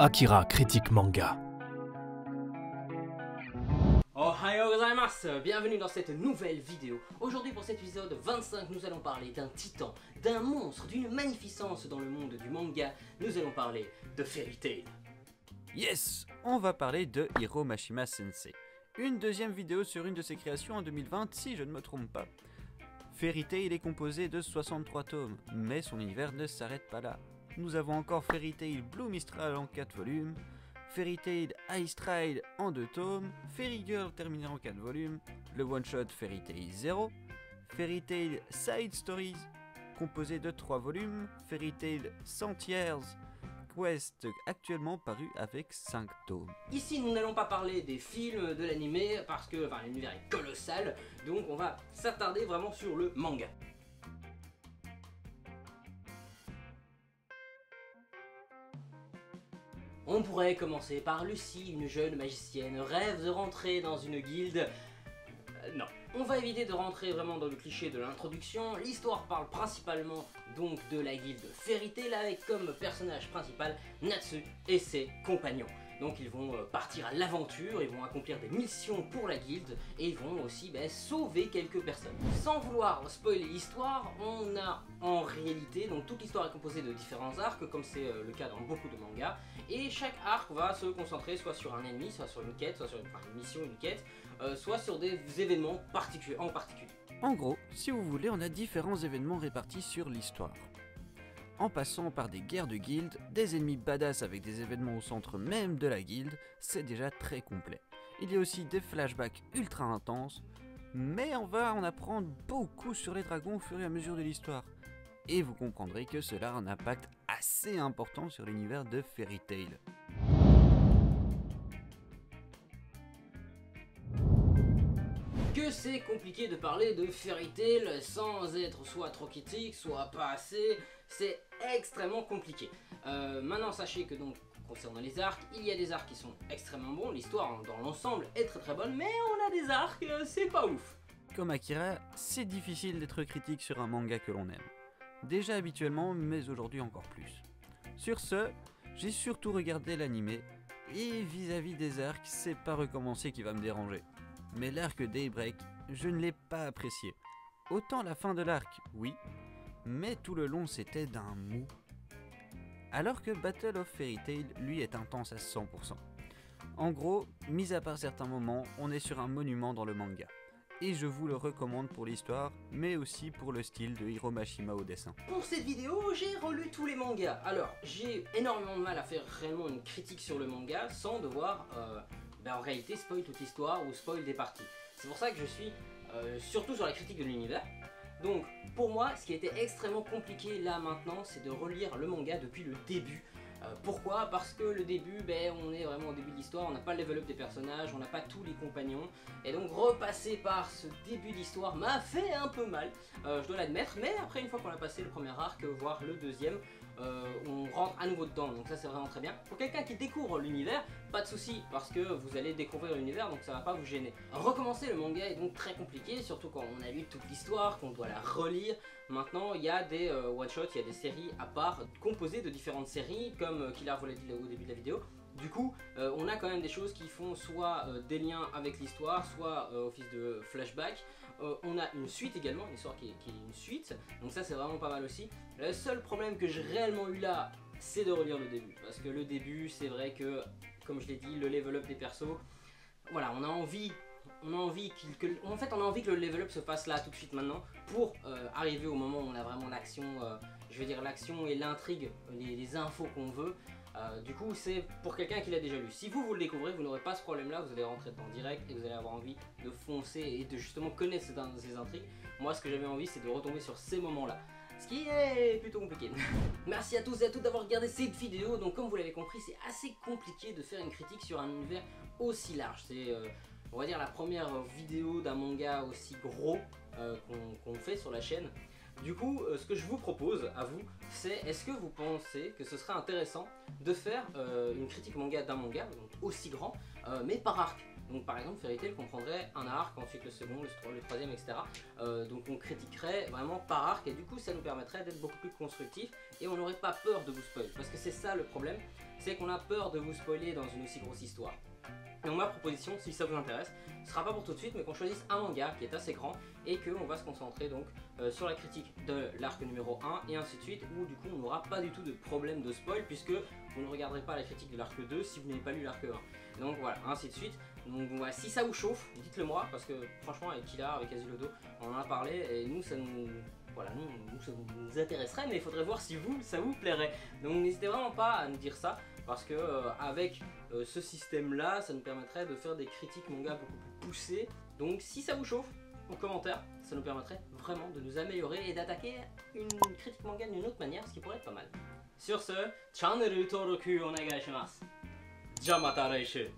Akira critique manga. Ohayou gozaimasu, bienvenue dans cette nouvelle vidéo. Aujourd'hui pour cet épisode 25, nous allons parler d'un titan, d'un monstre, d'une magnificence dans le monde du manga. Nous allons parler de Fairy Tail. Yes, on va parler de Hiro Mashima Sensei. Une deuxième vidéo sur une de ses créations en 2020, si je ne me trompe pas. Fairy Tail est composé de 63 tomes, mais son univers ne s'arrête pas là. Nous avons encore Fairy Tail Blue Mistral en 4 volumes, Fairy Tail Ice Trail en 2 tomes, Fairy Girl terminé en 4 volumes, le one-shot Fairy Tail 0, Fairy Tail Side Stories composé de 3 volumes, Fairy Tail 100 Years Quest actuellement paru avec 5 tomes. Ici nous n'allons pas parler des films, de l'animé, parce que l'univers est colossal, donc on va s'attarder vraiment sur le manga. On pourrait commencer par Lucie, une jeune magicienne, rêve de rentrer dans une guilde. Non, on va éviter de rentrer vraiment dans le cliché de l'introduction. L'histoire parle principalement donc de la guilde Fairy Tail avec comme personnage principal Natsu et ses compagnons. Donc ils vont partir à l'aventure, ils vont accomplir des missions pour la guilde et ils vont aussi sauver quelques personnes. Sans vouloir spoiler l'histoire, on a en réalité, donc toute l'histoire est composée de différents arcs comme c'est le cas dans beaucoup de mangas, et chaque arc va se concentrer soit sur un ennemi, soit sur une quête, soit sur une mission, une quête, soit sur des événements en particulier. En gros, si vous voulez, on a différents événements répartis sur l'histoire. En passant par des guerres de guildes, des ennemis badass avec des événements au centre même de la guilde, c'est déjà très complet. Il y a aussi des flashbacks ultra intenses, mais on va en apprendre beaucoup sur les dragons au fur et à mesure de l'histoire. Et vous comprendrez que cela a un impact assez important sur l'univers de Fairy Tail. Que c'est compliqué de parler de Fairy Tail sans être soit trop critique, soit pas assez, c'est extrêmement compliqué. Maintenant sachez que donc concernant les arcs, il y a des arcs qui sont extrêmement bons, l'histoire dans l'ensemble est très bonne, mais on a des arcs, c'est pas ouf. Comme Akira, c'est difficile d'être critique sur un manga que l'on aime. Déjà habituellement, mais aujourd'hui encore plus. Sur ce, j'ai surtout regardé l'animé, et vis-à-vis des arcs, c'est pas recommencer qui va me déranger. Mais l'arc Daybreak, je ne l'ai pas apprécié. Autant la fin de l'arc, oui, mais tout le long c'était d'un mou. Alors que Battle of Fairy Tail, lui, est intense à 100%. En gros, mis à part certains moments, on est sur un monument dans le manga. Et je vous le recommande pour l'histoire, mais aussi pour le style de Hiro Mashima au dessin. Pour cette vidéo, j'ai relu tous les mangas. Alors, j'ai énormément de mal à faire réellement une critique sur le manga sans devoir en réalité spoil toute l'histoire ou spoil des parties. C'est pour ça que je suis surtout sur la critique de l'univers. Donc pour moi, ce qui était extrêmement compliqué là maintenant, c'est de relire le manga depuis le début. Pourquoi? Parce que le début, on est vraiment au début de l'histoire, on n'a pas le level up des personnages, on n'a pas tous les compagnons. Et donc repasser par ce début d'histoire m'a fait un peu mal, je dois l'admettre. Mais après, une fois qu'on a passé le premier arc, voire le deuxième, on rentre à nouveau dedans, donc ça c'est vraiment très bien. Pour quelqu'un qui découvre l'univers, pas de souci, parce que vous allez découvrir l'univers, donc ça va pas vous gêner. Recommencer le manga est donc très compliqué, surtout quand on a lu toute l'histoire, qu'on doit la relire. Maintenant il y a des one-shots, il y a des séries à part, composées de différentes séries, comme Killer vous l'a dit au début de la vidéo. Du coup, on a quand même des choses qui font soit des liens avec l'histoire, soit office de flashback. On a une suite également, une histoire qui est une suite, donc ça c'est vraiment pas mal aussi. Le seul problème que j'ai réellement eu là, c'est de relire le début, parce que le début c'est vrai que, comme je l'ai dit, le level up des persos, voilà, on a envie que le level up se fasse là tout de suite maintenant, pour arriver au moment où on a vraiment l'action, je veux dire l'action et l'intrigue, les infos qu'on veut. Du coup c'est pour quelqu'un qui l'a déjà lu. Si vous le découvrez, vous n'aurez pas ce problème là, vous allez rentrer dedans direct et vous allez avoir envie de foncer et de justement connaître ces intrigues. Moi ce que j'avais envie c'est de retomber sur ces moments là, ce qui est plutôt compliqué. Merci à tous et à toutes d'avoir regardé cette vidéo. Donc comme vous l'avez compris, c'est assez compliqué de faire une critique sur un univers aussi large. C'est on va dire la première vidéo d'un manga aussi gros qu'on fait sur la chaîne. Du coup, ce que je vous propose à vous, c'est est-ce que vous pensez que ce serait intéressant de faire une critique manga d'un manga donc aussi grand, mais par arc. Donc par exemple Fairy Tail comprendrait un arc, ensuite le second, le troisième, etc. Donc on critiquerait vraiment par arc et du coup ça nous permettrait d'être beaucoup plus constructif et on n'aurait pas peur de vous spoil. Parce que c'est ça le problème, c'est qu'on a peur de vous spoiler dans une aussi grosse histoire. Donc ma proposition, si ça vous intéresse, ce sera pas pour tout de suite, mais qu'on choisisse un manga qui est assez grand et qu'on va se concentrer donc sur la critique de l'arc numéro 1 et ainsi de suite, où du coup on n'aura pas du tout de problème de spoil puisque vous ne regarderez pas la critique de l'arc 2 si vous n'avez pas lu l'arc 1. Donc voilà, ainsi de suite. Donc voilà, si ça vous chauffe, dites-le moi parce que franchement avec Killa, avec Azulodo, on en a parlé et nous ça nous... Voilà, nous ça nous intéresserait, mais il faudrait voir si vous, ça vous plairait. Donc n'hésitez vraiment pas à nous dire ça, parce que avec ce système-là, ça nous permettrait de faire des critiques manga beaucoup plus poussées. Donc si ça vous chauffe, en commentaire, ça nous permettrait vraiment de nous améliorer et d'attaquer une critique manga d'une autre manière, ce qui pourrait être pas mal. Sur ce, channel登録お願いします。じゃあまた来週。